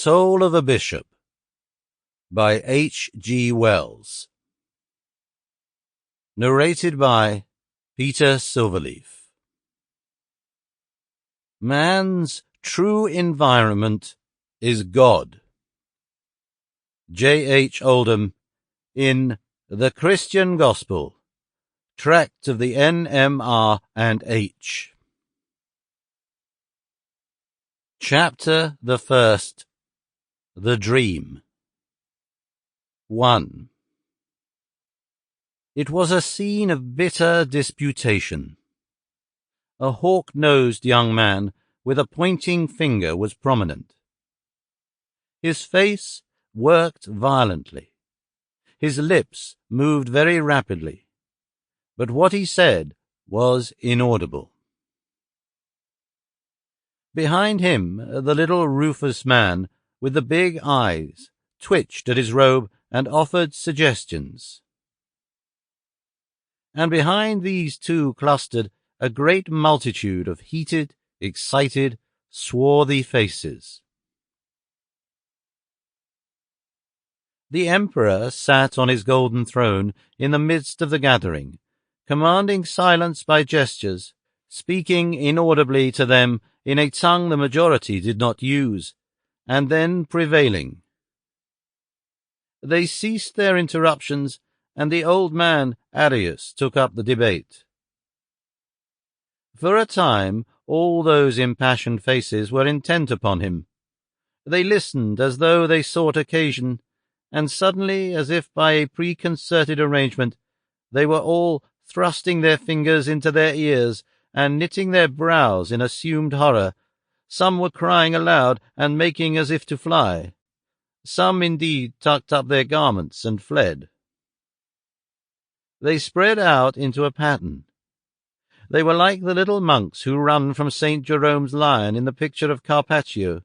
Soul of a Bishop by H. G. Wells. Narrated by Peter Silverleaf. Man's true environment is God. J. H. Oldham in The Christian Gospel, Tract of the N.M.R. and H. Chapter the First. The Dream. 1. It was a scene of bitter disputation. A hawk-nosed young man with a pointing finger was prominent. His face worked violently. His lips moved very rapidly, but what he said was inaudible. Behind him, the little rufous man with the big eyes twitched at his robe and offered suggestions. And behind these two clustered a great multitude of heated, excited, swarthy faces. The emperor sat on his golden throne in the midst of the gathering, commanding silence by gestures, speaking inaudibly to them in a tongue the majority did not use, and then prevailing. They ceased their interruptions, and the old man Arius took up the debate. For a time all those impassioned faces were intent upon him. They listened as though they sought occasion, and suddenly, as if by a preconcerted arrangement, they were all thrusting their fingers into their ears and knitting their brows in assumed horror. Some were crying aloud and making as if to fly. Some, indeed, tucked up their garments and fled. They spread out into a pattern. They were like the little monks who run from St. Jerome's lion in the picture of Carpaccio.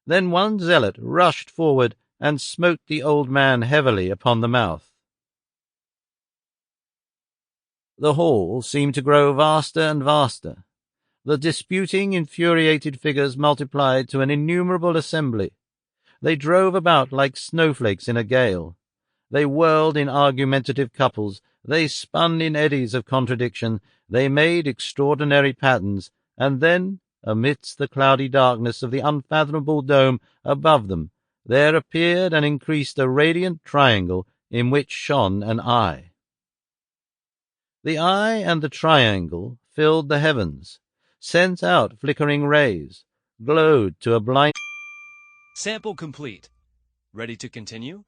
Then one zealot rushed forward and smote the old man heavily upon the mouth. The hall seemed to grow vaster and vaster. The disputing, infuriated figures multiplied to an innumerable assembly. They drove about like snowflakes in a gale. They whirled in argumentative couples. They spun in eddies of contradiction. They made extraordinary patterns. And then, amidst the cloudy darkness of the unfathomable dome above them, there appeared and increased a radiant triangle in which shone an eye. The eye and the triangle filled the heavens, sent out flickering rays, glowed to a blind... Sample complete. Ready to continue?